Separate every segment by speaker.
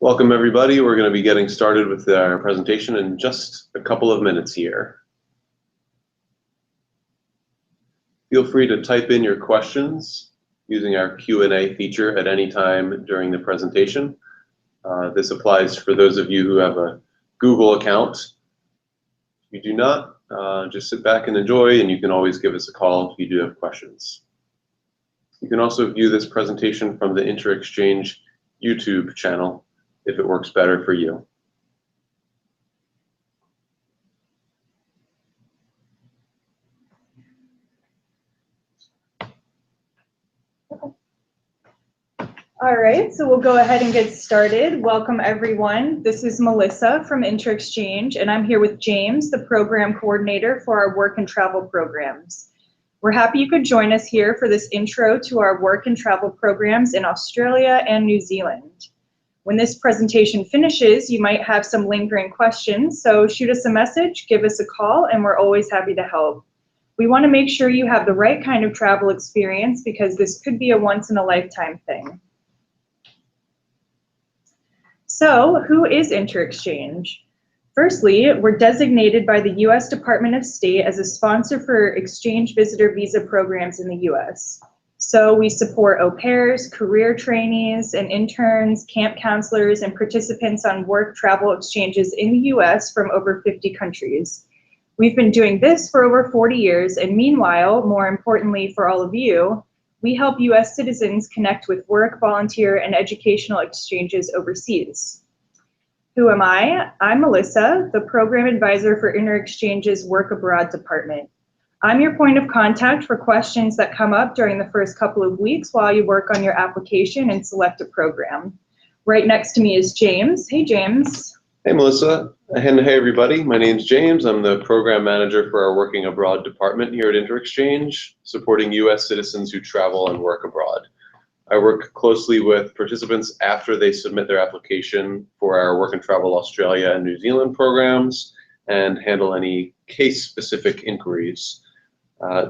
Speaker 1: Welcome everybody. We're going to be getting started with our presentation in just a couple of minutes here. Feel free to type in your questions using our Q&A feature at any time during the presentation. This applies for those of you who have a Google account. If you do not, just sit back and enjoy, and you can always give us a call if you do have questions. You can also view this presentation from the InterExchange YouTube channel if it works better for you.
Speaker 2: All right, so we'll go ahead and get started. Welcome everyone. This is Melissa from InterExchange, and I'm here with James, the program coordinator for our work and travel programs. We're happy you could join us here for this intro to our work and travel programs in Australia and New Zealand. When this presentation finishes, you might have some lingering questions, so shoot us a message, give us a call, and we're always happy to help. We want to make sure you have the right kind of travel experience because this could be a once-in-a-lifetime thing. So, who is InterExchange? Firstly, we're designated by the U.S. Department of State as a sponsor for exchange visitor visa programs in the U.S. So we support au pairs, career trainees, and interns, camp counselors, and participants on work travel exchanges in the U.S. from over 50 countries. We've been doing this for over 40 years, and meanwhile, more importantly for all of you, we help U.S. citizens connect with work, volunteer, and educational exchanges overseas. Who am I? I'm Melissa, the program advisor for InterExchange's Work Abroad department. I'm your point of contact for questions that come up during the first couple of weeks while you work on your application and select a program. Right next to me is James. Hey, James.
Speaker 1: Hey, Melissa. And hey, everybody. My name's James. I'm the program manager for our Working Abroad department here at InterExchange, supporting U.S. citizens who travel and work abroad. I work closely with participants after they submit their application for our Work and Travel Australia and New Zealand programs and handle any case-specific inquiries.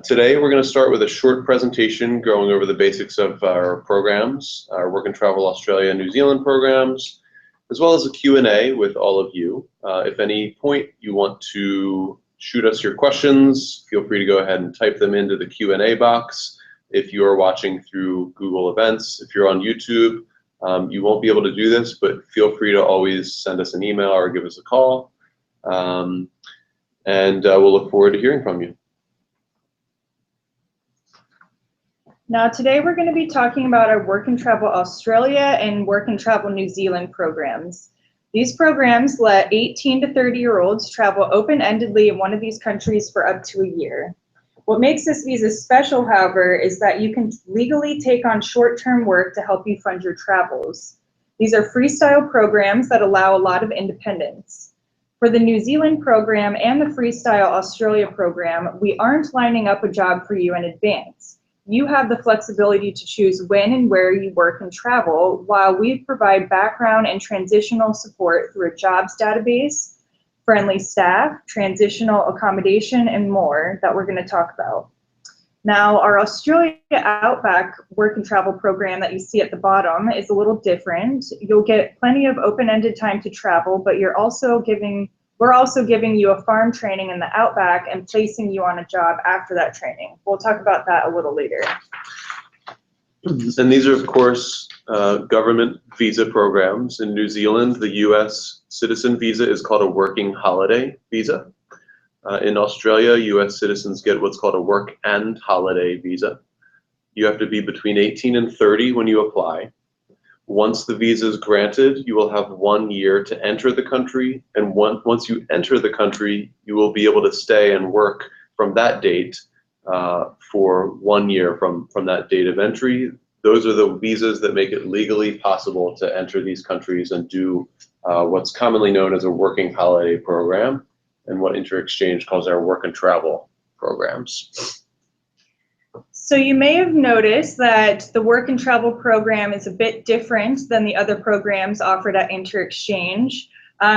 Speaker 1: Today, we're going to start with a short presentation going over the basics of our programs, our Work and Travel Australia and New Zealand programs, as well as a Q&A with all of you. If any point you want to shoot us your questions, feel free to go ahead and type them into the Q&A box. If you are watching through Google Events, if you're on YouTube, you won't be able to do this, but feel free to always send us an email or give us a call. And we'll look forward to hearing from you.
Speaker 2: Now today we're going to be talking about our Work and Travel Australia and Work and Travel New Zealand programs. These programs let 18 to 30-year-olds travel open-endedly in one of these countries for up to a year. What makes this visa special, however, is that you can legally take on short-term work to help you fund your travels. These are freestyle programs that allow a lot of independence. For the New Zealand program and the Freestyle Australia program, we aren't lining up a job for you in advance. You have the flexibility to choose when and where you work and travel, while we provide background and transitional support through a jobs database, friendly staff, transitional accommodation, and more that we're going to talk about. Now, our Australia Outback Work and Travel program that you see at the bottom is a little different. You'll get plenty of open-ended time to travel, but we're also giving you a farm training in the Outback and placing you on a job after that training. We'll talk about that a little later.
Speaker 1: And these are, of course, government visa programs. In New Zealand, the U.S. citizen visa is called a working holiday visa. In Australia, U.S. citizens get what's called a work and holiday visa. You have to be between 18 and 30 when you apply. Once the visa is granted, you will have 1 year to enter the country, and once you enter the country, you will be able to stay and work from that date for 1 year from that date of entry. Those are the visas that make it legally possible to enter these countries and do what's commonly known as a working holiday program, and what InterExchange calls our work and travel programs.
Speaker 2: So you may have noticed that the Work and Travel program is a bit different than the other programs offered at InterExchange.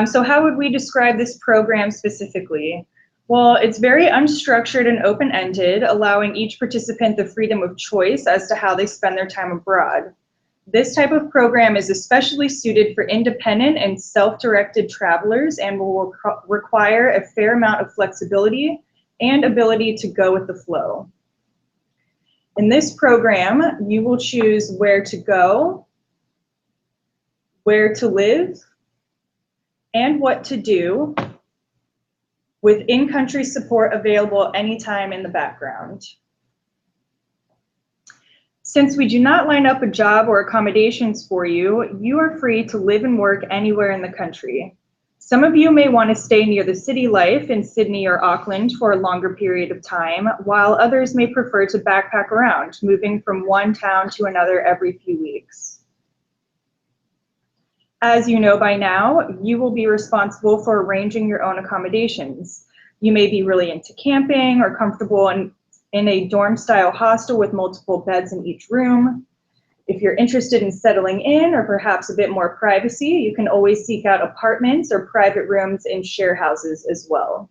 Speaker 2: So how would we describe this program specifically? Well, it's very unstructured and open-ended, allowing each participant the freedom of choice as to how they spend their time abroad. This type of program is especially suited for independent and self-directed travelers and will require a fair amount of flexibility and ability to go with the flow. In this program, you will choose where to go, where to live, and what to do, with in-country support available anytime in the background. Since we do not line up a job or accommodations for you, you are free to live and work anywhere in the country. Some of you may want to stay near the city life in Sydney or Auckland for a longer period of time, while others may prefer to backpack around, moving from one town to another every few weeks. As you know by now, you will be responsible for arranging your own accommodations. You may be really into camping or comfortable in a dorm-style hostel with multiple beds in each room. If you're interested in settling in or perhaps a bit more privacy, you can always seek out apartments or private rooms in share houses as well.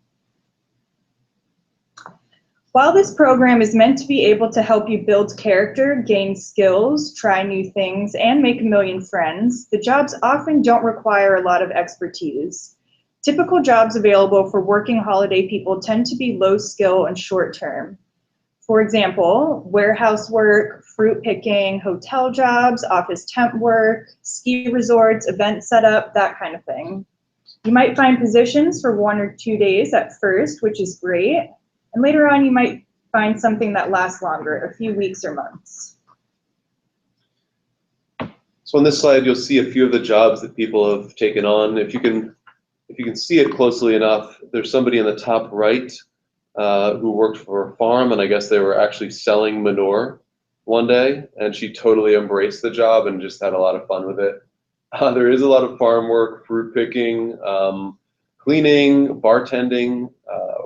Speaker 2: While this program is meant to be able to help you build character, gain skills, try new things, and make a million friends, the jobs often don't require a lot of expertise. Typical jobs available for working holiday people tend to be low skill and short term. For example, warehouse work, fruit picking, hotel jobs, office temp work, ski resorts, event setup, that kind of thing. You might find positions for 1 or 2 days at first, which is great. And later on, you might find something that lasts longer, a few weeks or months.
Speaker 1: So on this slide, you'll see a few of the jobs that people have taken on. If you can see it closely enough, there's somebody in the top right who worked for a farm, and I guess they were actually selling manure one day, and she totally embraced the job and just had a lot of fun with it. There is a lot of farm work, fruit picking, cleaning, bartending,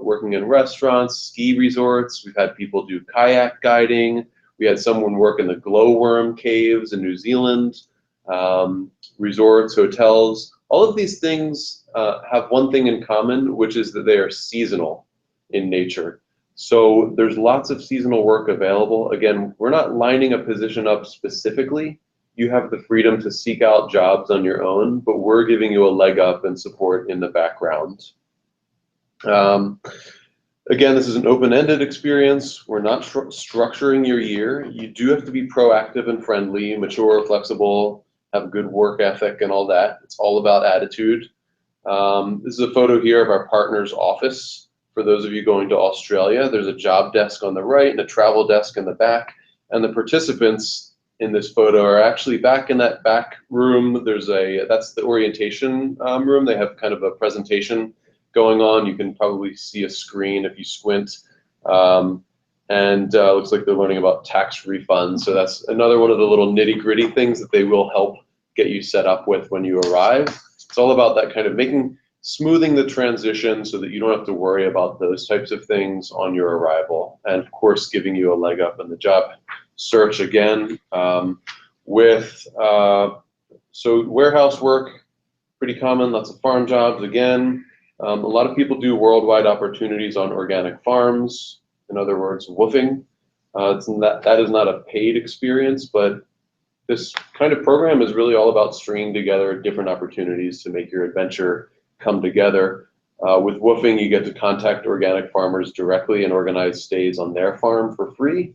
Speaker 1: working in restaurants, ski resorts. We've had people do kayak guiding. We had someone work in the glowworm caves in New Zealand, resorts, hotels. All of these things have one thing in common, which is that they are seasonal in nature. So there's lots of seasonal work available. Again, we're not lining a position up specifically. You have the freedom to seek out jobs on your own, but we're giving you a leg up and support in the background. Again, this is an open-ended experience. We're not structuring your year. You do have to be proactive and friendly, mature, flexible, have a good work ethic and all that. It's all about attitude. This is a photo here of our partner's office. For those of you going to Australia, there's a job desk on the right and a travel desk in the back. And the participants in this photo are actually back in that back room. That's the orientation room. They have kind of a presentation going on. You can probably see a screen if you squint. Looks like they're learning about tax refunds. So that's another one of the little nitty-gritty things that they will help get you set up with when you arrive. It's all about that kind of smoothing the transition so that you don't have to worry about those types of things on your arrival. And of course, giving you a leg up in the job search again so warehouse work, pretty common, lots of farm jobs again. A lot of people do worldwide opportunities on organic farms, in other words, woofing. That is not a paid experience, but this kind of program is really all about stringing together different opportunities to make your adventure come together. With woofing, you get to contact organic farmers directly and organize stays on their farm for free.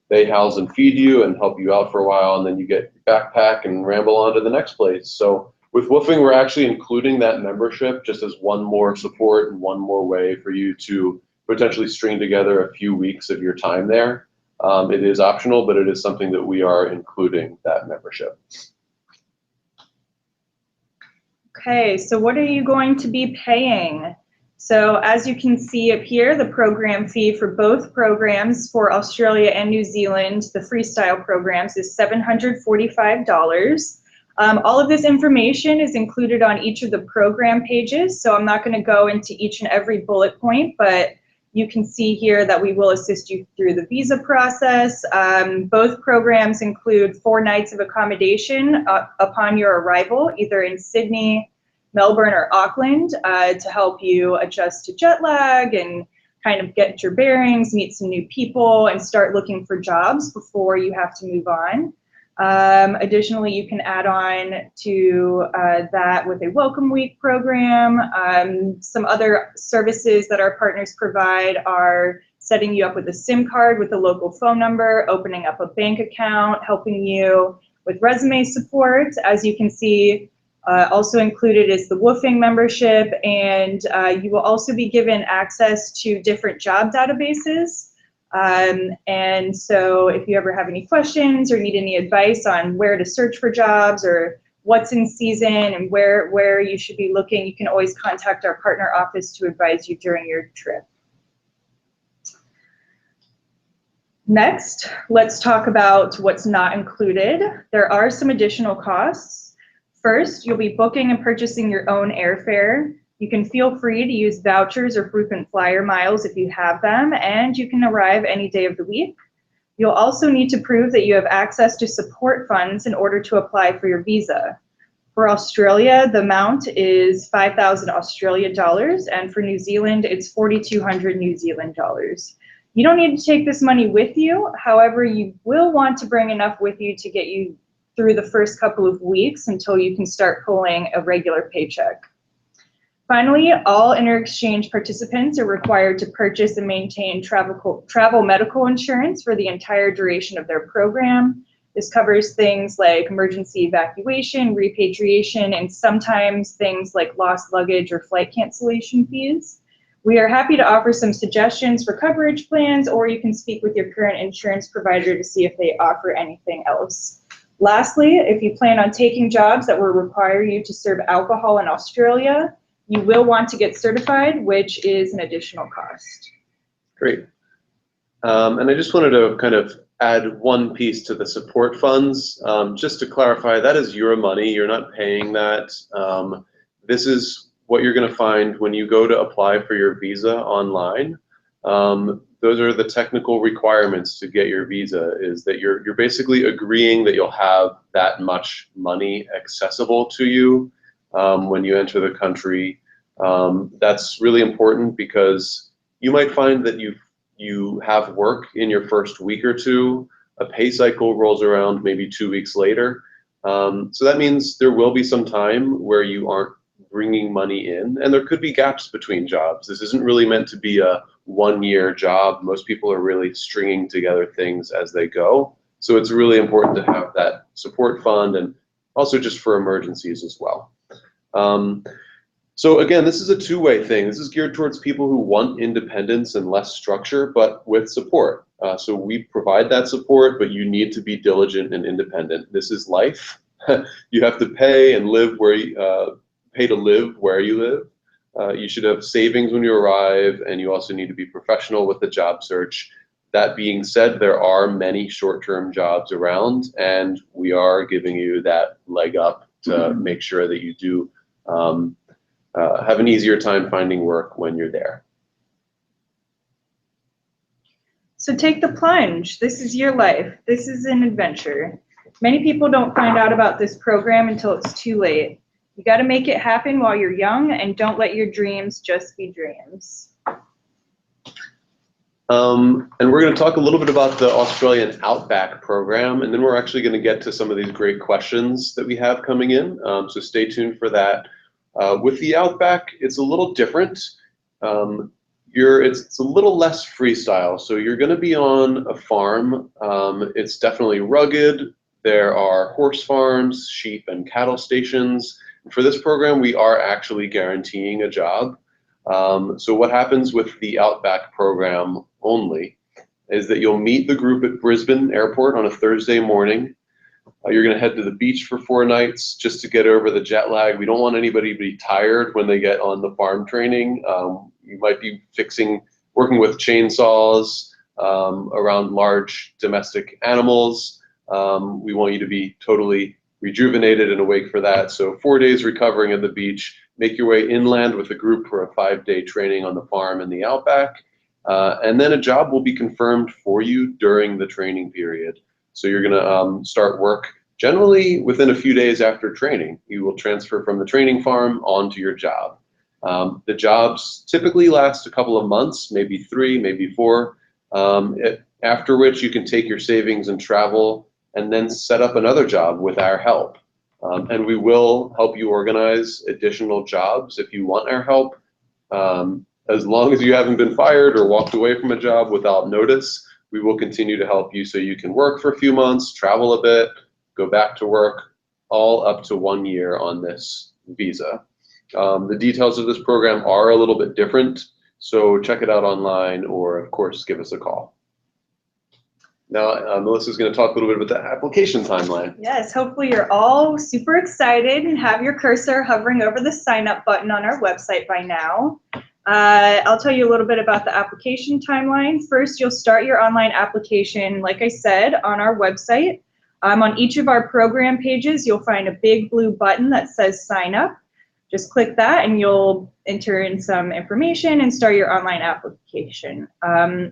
Speaker 1: They house and feed you and help you out for a while, and then you get your backpack and ramble on to the next place. So with woofing, we're actually including that membership just as one more support and one more way for you to potentially string together a few weeks of your time there. It is optional, but it is something that we are including, that membership.
Speaker 2: Okay, so what are you going to be paying? So as you can see up here, the program fee for both programs for Australia and New Zealand, the freestyle programs, is $745. All of this information is included on each of the program pages, so I'm not going to go into each and every bullet point, but you can see here that we will assist you through the visa process. Both programs include 4 nights of accommodation upon your arrival, either in Sydney, Melbourne, or Auckland, to help you adjust to jet lag and kind of get your bearings, meet some new people, and start looking for jobs before you have to move on. Additionally, you can add on to that with a welcome week program. Some other services that our partners provide are setting you up with a SIM card with a local phone number, opening up a bank account, helping you with resume support. As you can see, also included is the woofing membership, and you will also be given access to different job databases. And so if you ever have any questions or need any advice on where to search for jobs or what's in season and where you should be looking, you can always contact our partner office to advise you during your trip. Next, let's talk about what's not included. There are some additional costs. First, you'll be booking and purchasing your own airfare. You can feel free to use vouchers or frequent flyer miles if you have them, and you can arrive any day of the week. You'll also need to prove that you have access to support funds in order to apply for your visa. For Australia, the amount is 5,000 Australia dollars, and for New Zealand, it's 4,200 New Zealand dollars. You don't need to take this money with you. However, you will want to bring enough with you to get you through the first couple of weeks until you can start pulling a regular paycheck. Finally, all InterExchange participants are required to purchase and maintain travel medical insurance for the entire duration of their program. This covers things like emergency evacuation, repatriation, and sometimes things like lost luggage or flight cancellation fees. We are happy to offer some suggestions for coverage plans, or you can speak with your current insurance provider to see if they offer anything else. Lastly, if you plan on taking jobs that will require you to serve alcohol in Australia, you will want to get certified, which is an additional cost.
Speaker 1: Great. And I just wanted to kind of add one piece to the support funds. Just to clarify, that is your money. You're not paying that. This is what you're going to find when you go to apply for your visa online. Those are the technical requirements to get your visa, is that you're basically agreeing that you'll have that much money accessible to you when you enter the country. That's really important because you might find that you have work in your first week or two. A pay cycle rolls around maybe 2 weeks later. So that means there will be some time where you aren't bringing money in, and there could be gaps between jobs. This isn't really meant to be a one-year job. Most people are really stringing together things as they go. So it's really important to have that support fund, and also just for emergencies as well. So again, this is a two-way thing. This is geared towards people who want independence and less structure, but with support. So we provide that support, but you need to be diligent and independent. This is life. You have to pay and live where you pay to live where you live. You should have savings when you arrive, and you also need to be professional with the job search. That being said, there are many short-term jobs around, and we are giving you that leg up to make sure that you do have an easier time finding work when you're there.
Speaker 2: So take the plunge. This is your life. This is an adventure. Many people don't find out about this program until it's too late. You got to make it happen while you're young, and don't let your dreams just be dreams.
Speaker 1: And we're going to talk a little bit about the Australian Outback program, and then we're actually going to get to some of these great questions that we have coming in. So stay tuned for that. With the Outback, it's a little different. It's a little less freestyle. So you're going to be on a farm. It's definitely rugged. There are horse farms, sheep and cattle stations. For this program, we are actually guaranteeing a job. So what happens with the Outback program only is that you'll meet the group at Brisbane Airport on a Thursday morning. You're going to head to the beach for 4 nights just to get over the jet lag. We don't want anybody to be tired when they get on the farm training. You might be working with chainsaws around large domestic animals. We want you to be totally rejuvenated and awake for that. So 4 days recovering at the beach, make your way inland with a group for a 5-day training on the farm in the Outback. And then a job will be confirmed for you during the training period. So you're gonna start work generally within a few days after training. You will transfer from the training farm onto your job. The jobs typically last a couple of months, maybe 3, maybe 4, after which you can take your savings and travel and then set up another job with our help. And we will help you organize additional jobs if you want our help. As long as you haven't been fired or walked away from a job without notice, we will continue to help you so you can work for a few months, travel a bit, go back to work, all up to 1 year on this visa. The details of this program are a little bit different, so check it out online or, of course, give us a call. Now, Melissa's going to talk a little bit about the application timeline.
Speaker 2: Yes, hopefully you're all super excited and have your cursor hovering over the sign up button on our website by now. I'll tell you a little bit about the application timeline. First, you'll start your online application, like I said, on our website. On each of our program pages, you'll find a big blue button that says sign up. Just click that and you'll enter in some information and start your online application.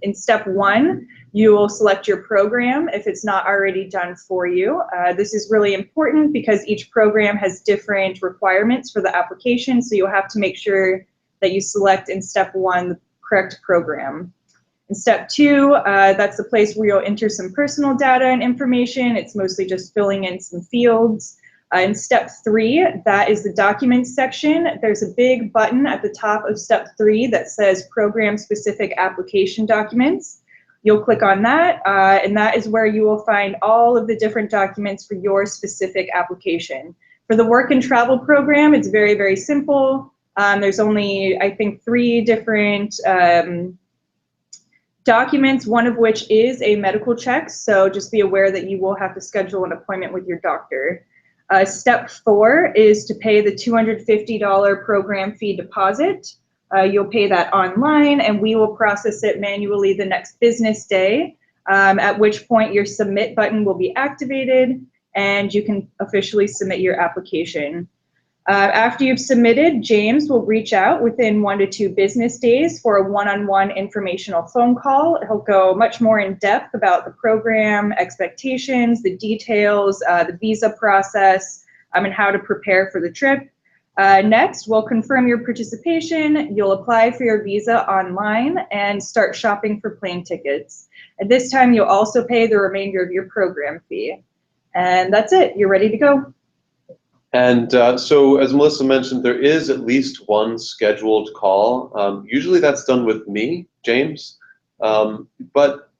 Speaker 2: In step 1, you will select your program if it's not already done for you. This is really important because each program has different requirements for the application, so you'll have to make sure that you select in step 1 the correct program. In step 2, that's the place where you'll enter some personal data and information. It's mostly just filling in some fields. In step 3, that is the documents section. There's a big button at the top of step 3 that says program-specific application documents. You'll click on that, and that is where you will find all of the different documents for your specific application. For the work and travel program, it's very, very simple. There's only, I think, 3 different documents, one of which is a medical check, so just be aware that you will have to schedule an appointment with your doctor. Step 4 is to pay the $250 program fee deposit. You'll pay that online, and we will process it manually the next business day, at which point your submit button will be activated, and you can officially submit your application. After you've submitted, James will reach out within 1 to 2 business days for a one-on-one informational phone call. He'll go much more in depth about the program, expectations, the details, the visa process, and how to prepare for the trip. Next, we'll confirm your participation. You'll apply for your visa online and start shopping for plane tickets. At this time, you'll also pay the remainder of your program fee. And that's it. You're ready to go.
Speaker 1: And so, as Melissa mentioned, there is at least one scheduled call. Usually that's done with me, James, but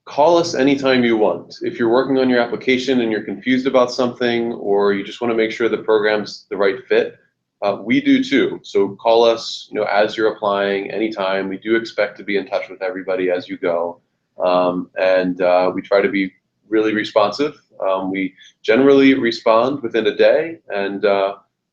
Speaker 1: call us anytime you want. If you're working on your application and you're confused about something, or you just want to make sure the program's the right fit, we do too. So call us, as you're applying anytime. We do expect to be in touch with everybody as you go, and we try to be really responsive. We generally respond within a day, and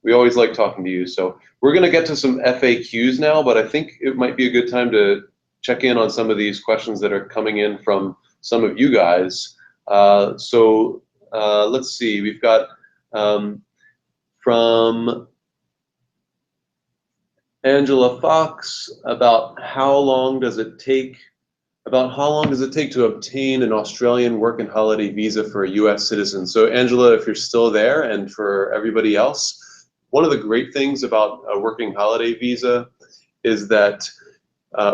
Speaker 1: we always like talking to you. So we're going to get to some FAQs now, but I think it might be a good time to check in on some of these questions that are coming in from some of you guys. So let's see. We've got from Angela Fox about how long does it take to obtain an Australian work and holiday visa for a US citizen? So Angela, if you're still there, and for everybody else, one of the great things about a working holiday visa is that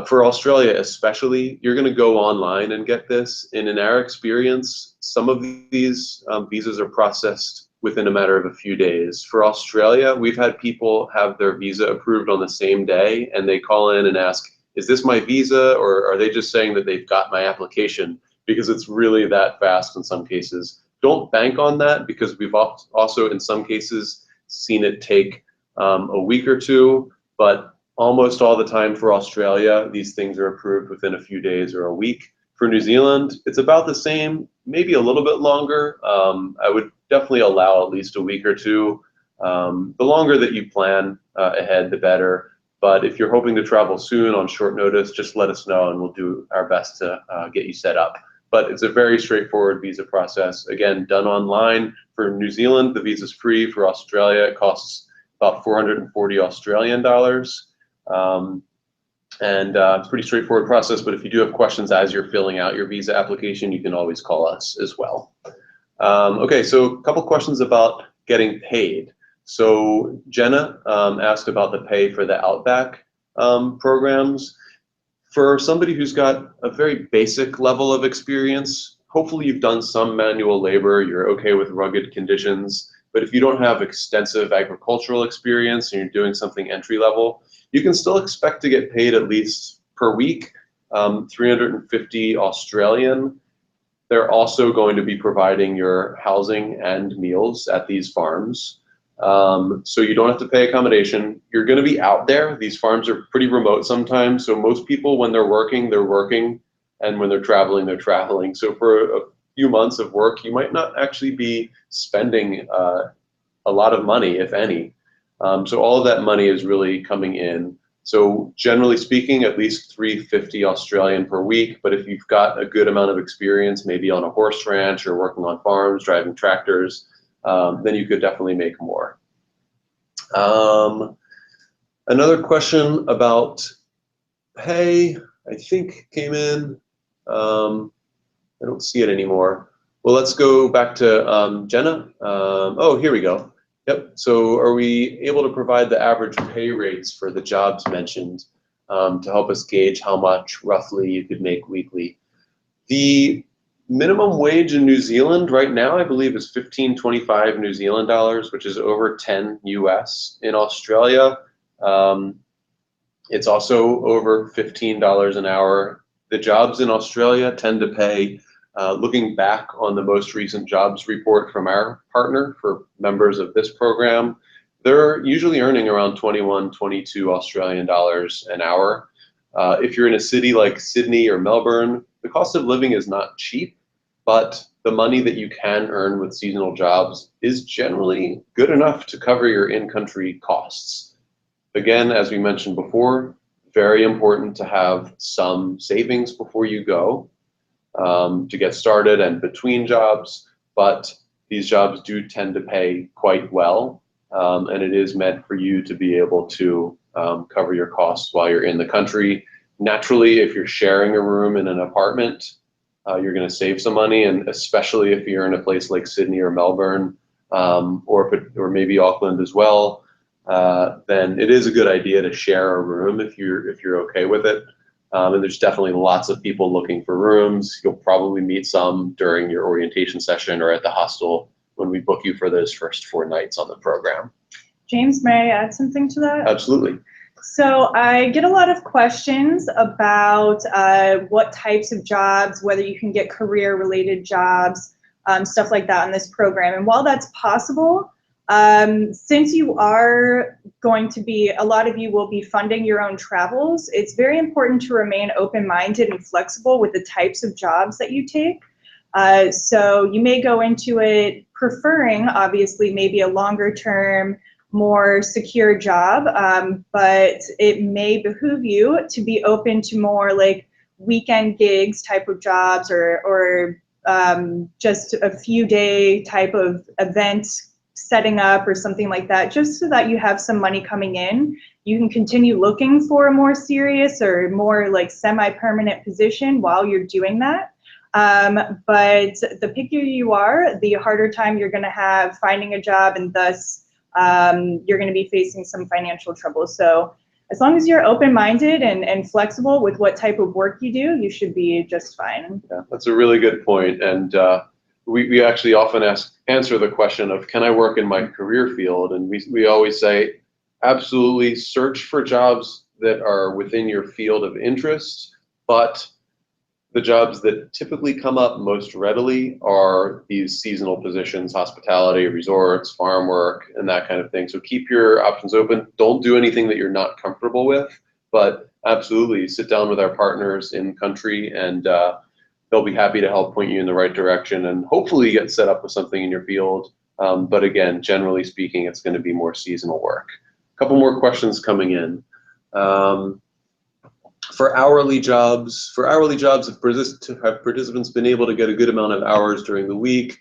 Speaker 1: for Australia especially, you're going to go online and get this. And in our experience, some of these visas are processed within a matter of a few days. For Australia, we've had people have their visa approved on the same day, and they call in and ask, is this my visa, or are they just saying that they've got my application? Because it's really that fast in some cases. Don't bank on that, because we've also in some cases seen it take a week or two, but almost all the time for Australia, these things are approved within a few days or a week. For New Zealand, it's about the same, maybe a little bit longer. I would definitely allow at least a week or two. The longer that you plan ahead, the better. But if you're hoping to travel soon on short notice, just let us know and we'll do our best to get you set up. But it's a very straightforward visa process. Again, done online. For New Zealand, the visa's free. For Australia, it costs about 440 Australian dollars. It's a pretty straightforward process, but if you do have questions as you're filling out your visa application, you can always call us as well. Okay, so a couple questions about getting paid. So Jenna asked about the pay for the Outback programs. For somebody who's got a very basic level of experience, hopefully you've done some manual labor, you're okay with rugged conditions, but if you don't have extensive agricultural experience and you're doing something entry level, you can still expect to get paid at least per week, 350 Australian. They're also going to be providing your housing and meals at these farms. So you don't have to pay accommodation. You're going to be out there. These farms are pretty remote sometimes. So most people, when they're working, and when they're traveling, they're traveling. So for a few months of work, you might not actually be spending a lot of money, if any. So all of that money is really coming in. So generally speaking, at least 350 Australian per week. But if you've got a good amount of experience, maybe on a horse ranch or working on farms, driving tractors, then you could definitely make more. Another question about pay, I think came in. I don't see it anymore. Well, let's go back to Jenna. Oh, here we go. Yep. So are we able to provide the average pay rates for the jobs mentioned to help us gauge how much roughly you could make weekly? The minimum wage in New Zealand right now, I believe, is 15.25 New Zealand dollars, which is over 10 US. In Australia, it's also over $15 an hour. The jobs in Australia tend to pay, looking back on the most recent jobs report from our partner for members of this program, they're usually earning around 21, 22 Australian dollars an hour. If you're in a city like Sydney or Melbourne, the cost of living is not cheap, but the money that you can earn with seasonal jobs is generally good enough to cover your in-country costs. Again, as we mentioned before, very important to have some savings before you go to get started and between jobs, but these jobs do tend to pay quite well, and it is meant for you to be able to cover your costs while you're in the country. Naturally, if you're sharing a room in an apartment, you're going to save some money, and especially if you're in a place like Sydney or Melbourne, or maybe Auckland as well, then it is a good idea to share a room if you're okay with it. And there's definitely lots of people looking for rooms. You'll probably meet some during your orientation session or at the hostel when we book you for those first 4 nights on the program.
Speaker 2: James, may I add something to that?
Speaker 1: Absolutely.
Speaker 2: So I get a lot of questions about what types of jobs, whether you can get career-related jobs, stuff like that in this program. And while that's possible, since you are going to be, a lot of you will be funding your own travels, it's very important to remain open-minded and flexible with the types of jobs that you take. So you may go into it preferring, obviously, maybe a longer-term, more secure job, but it may behoove you to be open to more like weekend gigs type of jobs, or just a few day type of event setting up or something like that, just so that you have some money coming in. You can continue looking for a more serious or more like semi-permanent position while you're doing that. But the pickier you are, the harder time you're going to have finding a job, and thus you're going to be facing some financial trouble. So as long as you're open-minded and flexible with what type of work you do, you should be just fine.
Speaker 1: Yeah, that's a really good point. And we actually often answer the question of, can I work in my career field? And we always say, absolutely, search for jobs that are within your field of interest, but the jobs that typically come up most readily are these seasonal positions, hospitality, resorts, farm work, and that kind of thing. So keep your options open. Don't do anything that you're not comfortable with, but absolutely sit down with our partners in country, and they'll be happy to help point you in the right direction and hopefully get set up with something in your field. But again, generally speaking, it's going to be more seasonal work. A couple more questions coming in. For hourly jobs, have participants been able to get a good amount of hours during the week,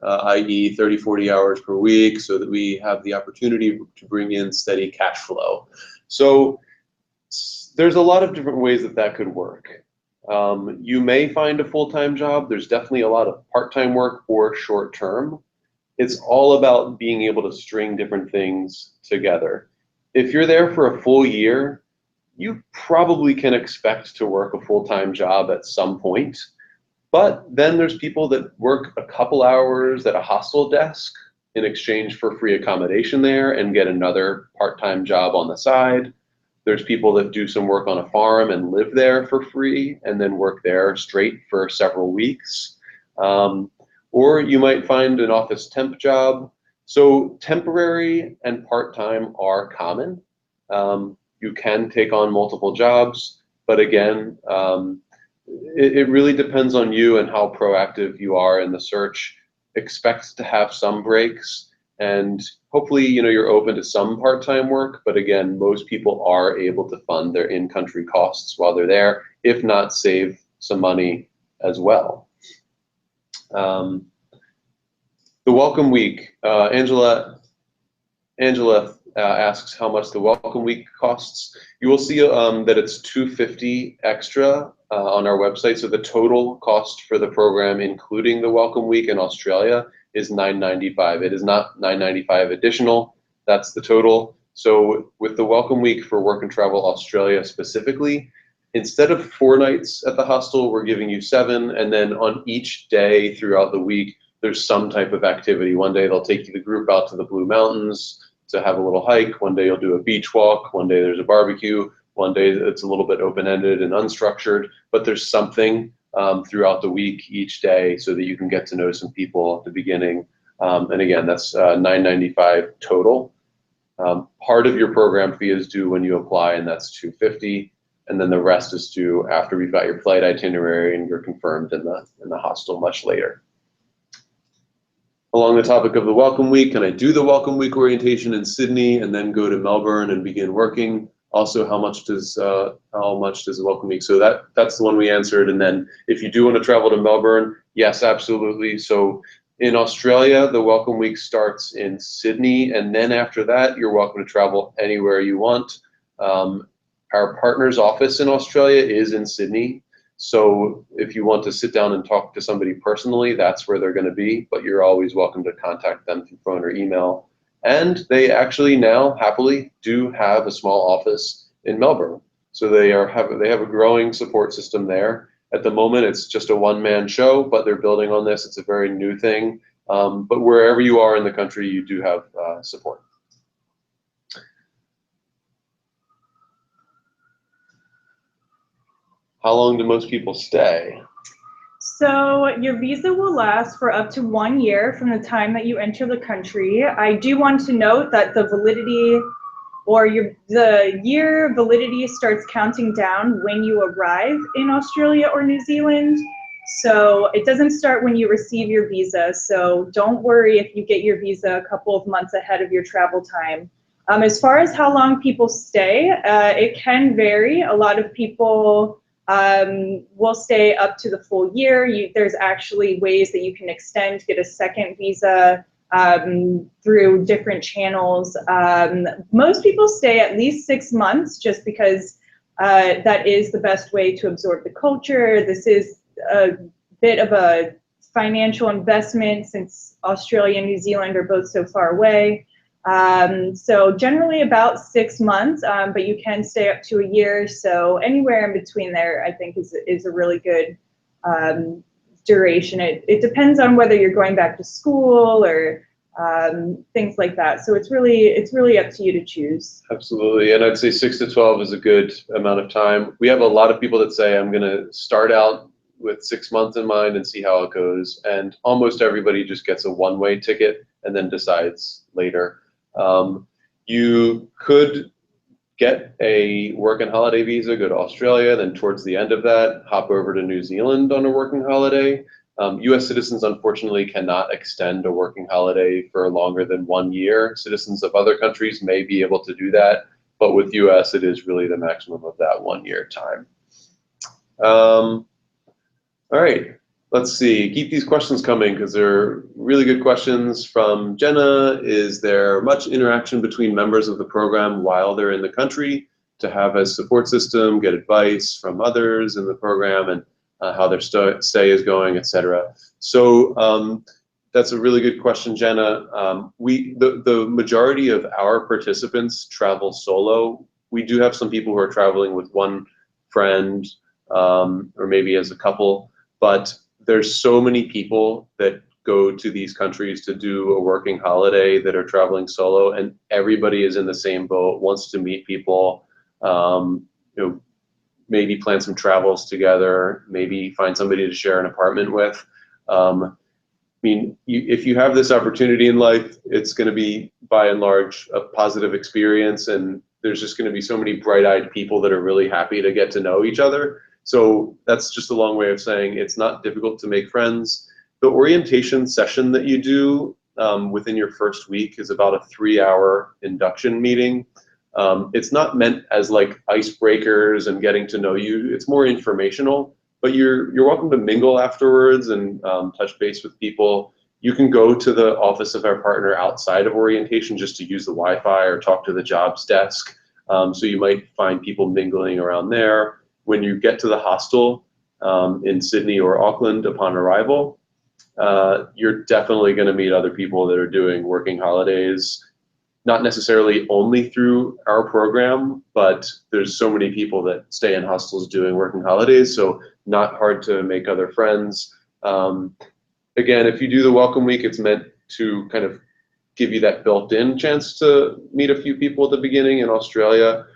Speaker 1: i.e. 30, 40 hours per week, so that we have the opportunity to bring in steady cash flow? So there's a lot of different ways that could work. You may find a full-time job. There's definitely a lot of part-time work or short-term. It's all about being able to string different things together. If you're there for a full year, you probably can expect to work a full-time job at some point. But then there's people that work a couple hours at a hostel desk in exchange for free accommodation there and get another part-time job on the side. There's people that do some work on a farm and live there for free and then work there straight for several weeks. Or you might find an office temp job. So temporary and part-time are common. You can take on multiple jobs, but again, it really depends on you and how proactive you are in the search. Expect to have some breaks, and hopefully, you're open to some part-time work. But again, most people are able to fund their in-country costs while they're there, if not save some money as well. The welcome week, Angela asks how much the welcome week costs. You will see that it's $250 extra on our website. So the total cost for the program, including the welcome week in Australia, is $995. It is not $995 additional. That's the total. So with the welcome week for Work and Travel Australia specifically, instead of 4 nights at the hostel, we're giving you 7, and then on each day throughout the week, there's some type of activity. One day they'll take the group out to the Blue Mountains to have a little hike. One day you'll do a beach walk. One day there's a barbecue. One day it's a little bit open-ended and unstructured, but there's something throughout the week each day so that you can get to know some people at the beginning. And again, that's $995 total. Part of your program fee is due when you apply, and that's $250. And then the rest is due after we've got your flight itinerary and you're confirmed in the hostel much later. Along the topic of the welcome week, can I do the welcome week orientation in Sydney and then go to Melbourne and begin working? Also, how much does the welcome week? So that's the one we answered. And then if you do want to travel to Melbourne, yes, absolutely. So in Australia, the welcome week starts in Sydney, and then after that, you're welcome to travel anywhere you want. Our partner's office in Australia is in Sydney. So if you want to sit down and talk to somebody personally, that's where they're going to be, but you're always welcome to contact them through phone or email. And they actually now happily do have a small office in Melbourne. So they have a growing support system there. At the moment, it's just a one-man show, but they're building on this. It's a very new thing. But wherever you are in the country, you do have support. How long do most people stay?
Speaker 2: So your visa will last for up to 1 year from the time that you enter the country. I do want to note that the validity or the year validity starts counting down when you arrive in Australia or New Zealand. So it doesn't start when you receive your visa. So don't worry if you get your visa a couple of months ahead of your travel time. As far as how long people stay, it can vary. A lot of people will stay up to the full year. There's actually ways that you can extend, get a second visa through different channels. Most people stay at least 6 months just because that is the best way to absorb the culture. This is a bit of a financial investment since Australia and New Zealand are both so far away. So generally about 6 months, but you can stay up to a year. So anywhere in between there, I think is a really good duration. It depends on whether you're going back to school or things like that. So it's really up to you to choose.
Speaker 1: Absolutely, and I'd say 6 to 12 is a good amount of time. We have a lot of people that say, I'm going to start out with 6 months in mind and see how it goes. And almost everybody just gets a one-way ticket and then decides later. You could get a work and holiday visa, go to Australia, then towards the end of that, hop over to New Zealand on a working holiday. US citizens, unfortunately, cannot extend a working holiday for longer than 1 year. Citizens of other countries may be able to do that, but with US, it is really the maximum of that 1 year time. All right. Let's see, keep these questions coming because they're really good questions. From Jenna, is there much interaction between members of the program while they're in the country to have a support system, get advice from others in the program, and how their stay is going, etc.? So that's a really good question, Jenna. The majority of our participants travel solo. We do have some people who are traveling with one friend or maybe as a couple, but there's so many people that go to these countries to do a working holiday that are traveling solo, and everybody is in the same boat, wants to meet people, you know, maybe plan some travels together, maybe find somebody to share an apartment with. I mean, if you have this opportunity in life, it's going to be, by and large, a positive experience, and there's just going to be so many bright-eyed people that are really happy to get to know each other. So that's just a long way of saying it's not difficult to make friends. The orientation session that you do within your first week is about a 3-hour induction meeting. It's not meant as like icebreakers and getting to know you. It's more informational. But you're welcome to mingle afterwards and touch base with people. You can go to the office of our partner outside of orientation just to use the Wi-Fi or talk to the jobs desk. So you might find people mingling around there. When you get to the hostel in Sydney or Auckland upon arrival, you're definitely going to meet other people that are doing working holidays. Not necessarily only through our program, but there's so many people that stay in hostels doing working holidays, so not hard to make other friends. Again, if you do the welcome week, it's meant to kind of give you that built-in chance to meet a few people at the beginning. In Australia,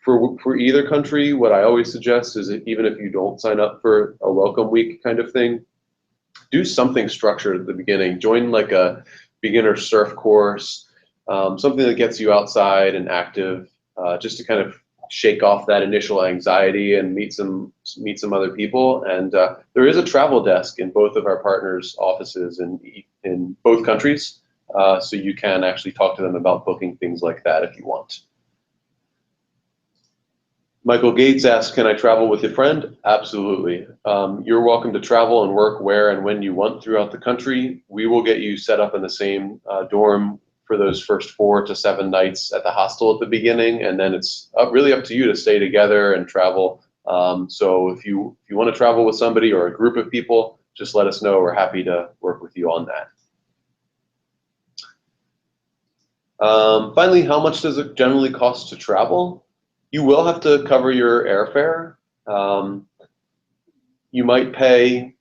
Speaker 1: for either country, what I always suggest is that even if you don't sign up for a welcome week kind of thing, do something structured at the beginning. Join like a beginner surf course, something that gets you outside and active, just to kind of shake off that initial anxiety and meet some other people. And there is a travel desk in both of our partners' offices in both countries, so you can actually talk to them about booking things like that if you want. Michael Gates asks, can I travel with a friend? Absolutely. You're welcome to travel and work where and when you want throughout the country. We will get you set up in the same dorm for those first 4 to 7 nights at the hostel at the beginning, and then it's really up to you to stay together and travel. So if you want to travel with somebody or a group of people, just let us know. We're happy to work with you on that. Finally, how much does it generally cost to travel? You will have to cover your airfare. You might pay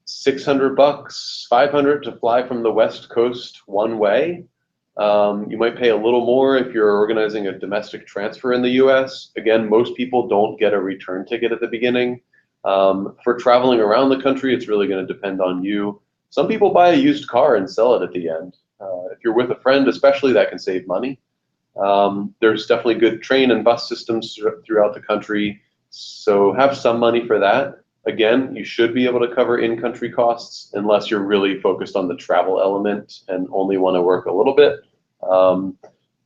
Speaker 1: $600, $500 to fly from the West Coast one way. You might pay a little more if you're organizing a domestic transfer in the US. Again, most people don't get a return ticket at the beginning. For traveling around the country, it's really going to depend on you. Some people buy a used car and sell it at the end. If you're with a friend especially, that can save money. There's definitely good train and bus systems throughout the country, so have some money for that. Again, you should be able to cover in-country costs unless you're really focused on the travel element and only want to work a little bit.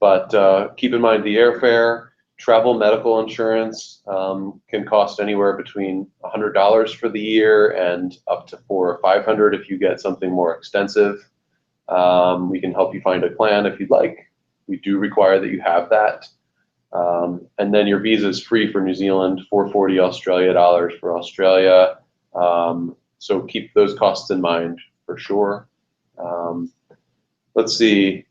Speaker 1: But keep in mind the airfare, travel medical insurance can cost anywhere between $100 for the year and up to $400 or $500 if you get something more extensive. We can help you find a plan if you'd like. We do require that you have that. And then your visa is free for New Zealand, $440 Australia dollars for Australia. So keep those costs in mind for sure. Let's see.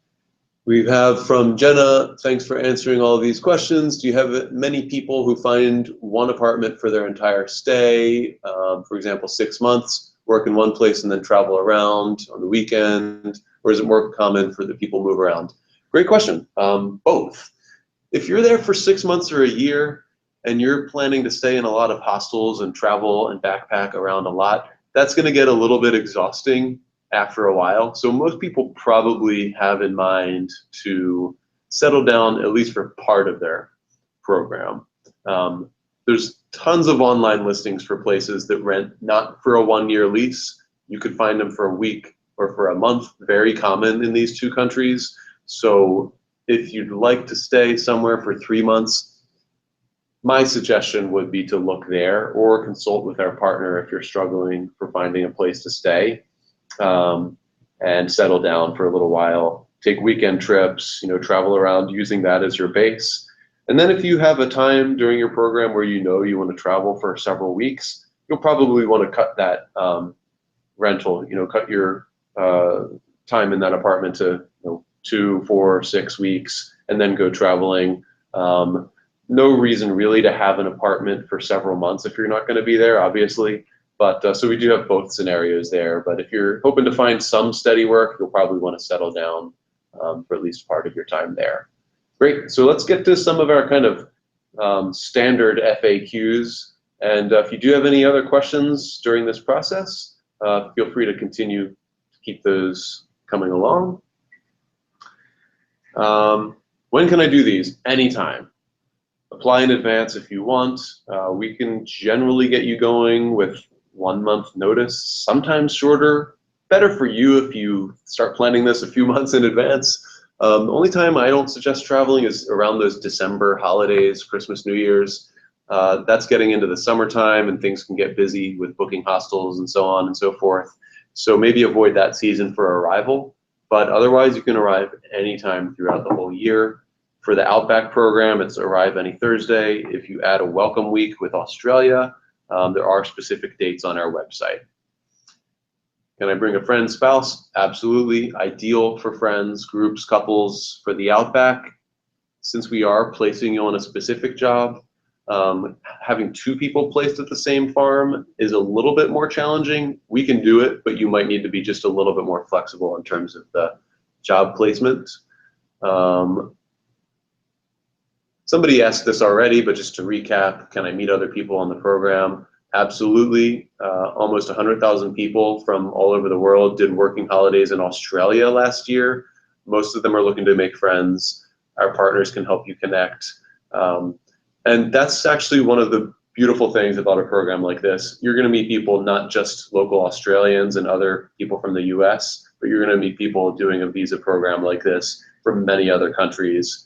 Speaker 1: We have from Jenna, thanks for answering all of these questions. Do you have many people who find one apartment for their entire stay? For example, 6 months, work in one place and then travel around on the weekend? Or is it more common for the people move around? Great question. Both. If you're there for 6 months or a year and you're planning to stay in a lot of hostels and travel and backpack around a lot, that's going to get a little bit exhausting after a while. So most people probably have in mind to settle down at least for part of their program. There's tons of online listings for places that rent not for a 1-year lease. You could find them for a week or for a month, very common in these 2 countries. So if you'd like to stay somewhere for 3 months, my suggestion would be to look there or consult with our partner if you're struggling for finding a place to stay, and settle down for a little while. Take weekend trips, travel around using that as your base. And then if you have a time during your program where you want to travel for several weeks, you'll probably want to cut that rental, cut your time in that apartment to 2, 4, 6 weeks, and then go traveling. No reason really to have an apartment for several months if you're not going to be there, obviously, But so we do have both scenarios there. But if you're hoping to find some steady work, you'll probably want to settle down for at least part of your time there. Great. So let's get to some of our kind of standard FAQs. And if you do have any other questions during this process, feel free to continue to keep those coming along. When can I do these? Anytime. Apply in advance if you want. We can generally get you going with 1 month notice, sometimes shorter. Better for you if you start planning this a few months in advance. The only time I don't suggest traveling is around those December holidays, Christmas, New Year's. That's getting into the summertime and things can get busy with booking hostels and so on and so forth. So maybe avoid that season for arrival, but otherwise you can arrive anytime throughout the whole year. For the Outback program, it's arrive any Thursday. If you add a welcome week with Australia, there are specific dates on our website. Can I bring a friend, spouse? Absolutely. Ideal for friends, groups, couples. For the Outback, since we are placing you on a specific job, having 2 people placed at the same farm is a little bit more challenging. We can do it, but you might need to be just a little bit more flexible in terms of the job placement. Somebody asked this already, but just to recap, can I meet other people on the program? Absolutely. Almost 100,000 people from all over the world did working holidays in Australia last year. Most of them are looking to make friends. Our partners can help you connect. And that's actually one of the beautiful things about a program like this. You're going to meet people, not just local Australians and other people from the US, but you're going to meet people doing a visa program like this from many other countries.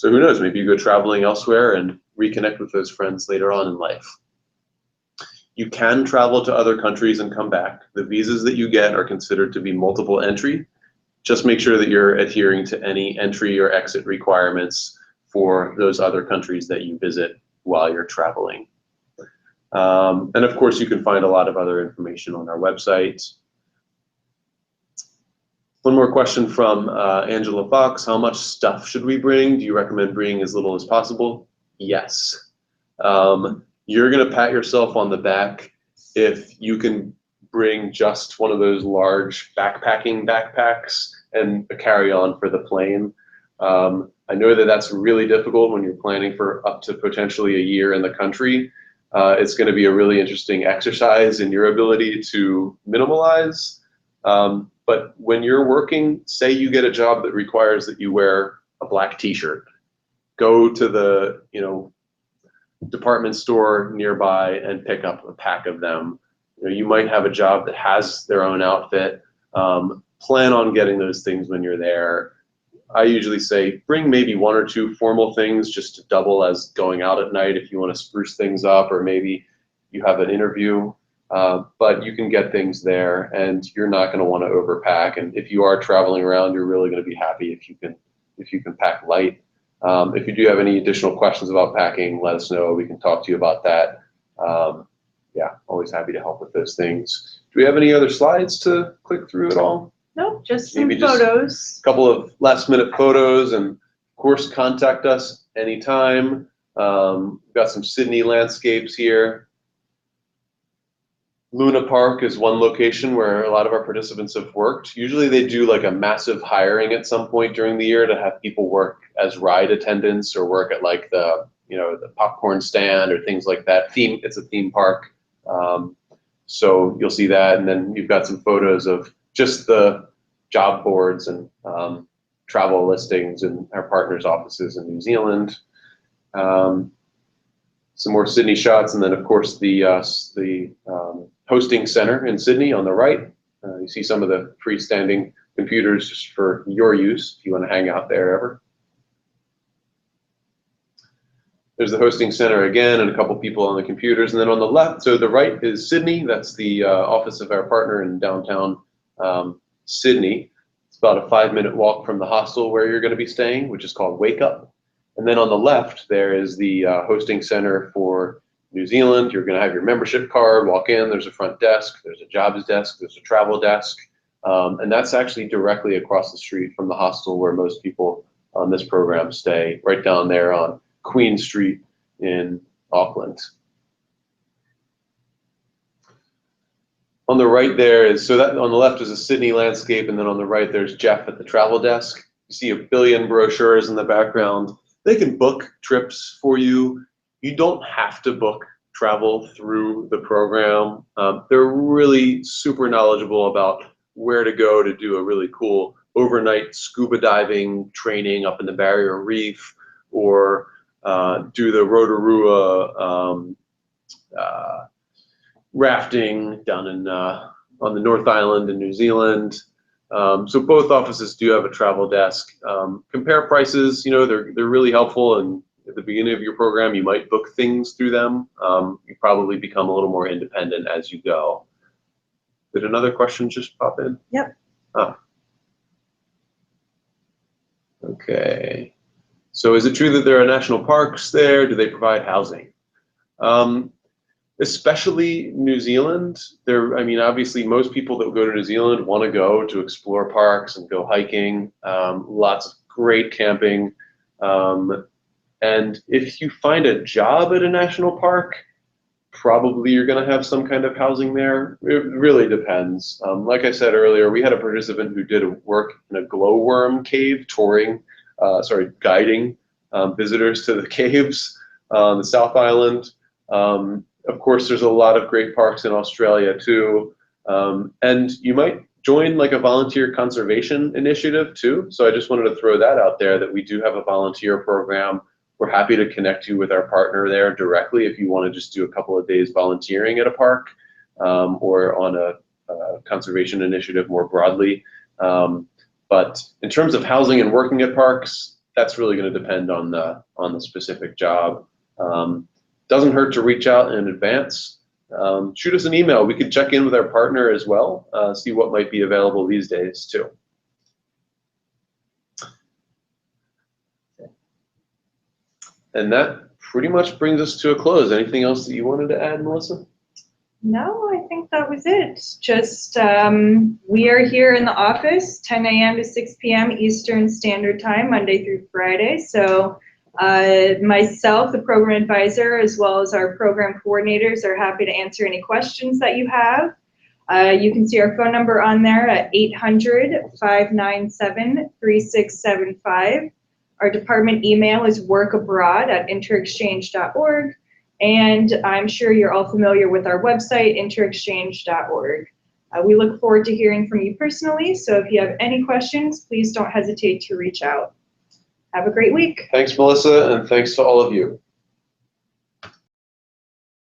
Speaker 1: So who knows, maybe you go traveling elsewhere and reconnect with those friends later on in life. You can travel to other countries and come back. The visas that you get are considered to be multiple entry. Just make sure that you're adhering to any entry or exit requirements for those other countries that you visit while you're traveling. And of course, you can find a lot of other information on our website. One more question from Angela Fox. How much stuff should we bring? Do you recommend bringing as little as possible? Yes. You're going to pat yourself on the back if you can bring just one of those large backpacking backpacks and a carry-on for the plane. I know that that's really difficult when you're planning for up to potentially a year in the country. It's going to be a really interesting exercise in your ability to minimalize. But when you're working, say you get a job that requires that you wear a black t-shirt, go to the department store nearby and pick up a pack of them. You might have a job that has their own outfit. Plan on getting those things when you're there. I usually say bring maybe 1 or 2 formal things just to double as going out at night if you want to spruce things up, or maybe you have an interview. But you can get things there, and you're not going to want to overpack. And if you are traveling around, you're really going to be happy if you can pack light. If you do have any additional questions about packing, let us know. We can talk to you about that. Yeah, always happy to help with those things. Do we have any other slides to click through at all?
Speaker 2: Nope, just some photos.
Speaker 1: A couple of last-minute photos, and of course, contact us anytime. We've got some Sydney landscapes here. Luna Park is one location where a lot of our participants have worked. Usually they do like a massive hiring at some point during the year to have people work as ride attendants or work at like the popcorn stand or things like that. It's a theme park. So you'll see that, and then you've got some photos of just the job boards and travel listings in our partners' offices in New Zealand. Some more Sydney shots, and then of course the hosting center in Sydney on the right. You see some of the freestanding computers just for your use if you want to hang out there ever. There's the hosting center again, and a couple people on the computers. And then on the left, so the right is Sydney. That's the office of our partner in downtown Sydney. It's about a 5-minute walk from the hostel where you're going to be staying, which is called Wake Up. And then on the left, there is the hosting center for New Zealand. You're going to have your membership card, walk in, there's a front desk, there's a jobs desk, there's a travel desk. And that's actually directly across the street from the hostel where most people on this program stay, right down there on Queen Street in Auckland. On the right there is, so that on the left is a Sydney landscape, and then on the right there's Jeff at the travel desk. You see a billion brochures in the background. They can book trips for you. You don't have to book travel through the program. They're really super knowledgeable about where to go to do a really cool overnight scuba diving training up in the Barrier Reef, or do the Rotorua rafting down in on the North Island in New Zealand. So both offices do have a travel desk. Compare prices. You know, they're really helpful, and at the beginning of your program, you might book things through them. You probably become a little more independent as you go. Did another question just pop in?
Speaker 2: Yep.
Speaker 1: Ah. Okay. So is it true that there are national parks there? Do they provide housing? Especially New Zealand. I mean, obviously, most people that go to New Zealand want to go to explore parks and go hiking. Lots of great camping. And if you find a job at a national park, probably you're going to have some kind of housing there. It really depends. Like I said earlier, we had a participant who did work in a glowworm cave, guiding visitors to the caves on the South Island. Of course, there's a lot of great parks in Australia too. And you might join like a volunteer conservation initiative too. So I just wanted to throw that out there, that we do have a volunteer program. We're happy to connect you with our partner there directly if you want to just do a couple of days volunteering at a park, or on a conservation initiative more broadly. But in terms of housing and working at parks, that's really going to depend on the specific job. Doesn't hurt to reach out in advance. Shoot us an email. We could check in with our partner as well, see what might be available these days too. And that pretty much brings us to a close. Anything else that you wanted to add, Melissa?
Speaker 2: No, I think that was it. Just we are here in the office 10 a.m. to 6 p.m. Eastern Standard Time, Monday through Friday. So myself, the program advisor, as well as our program coordinators are happy to answer any questions that you have. You can see our phone number on there at 800-597-3675. Our department email is workabroad@interexchange.org. And I'm sure you're all familiar with our website, interexchange.org. We look forward to hearing from you personally. So if you have any questions, please don't hesitate to reach out. Have a great week.
Speaker 1: Thanks, Melissa, and thanks to all of you.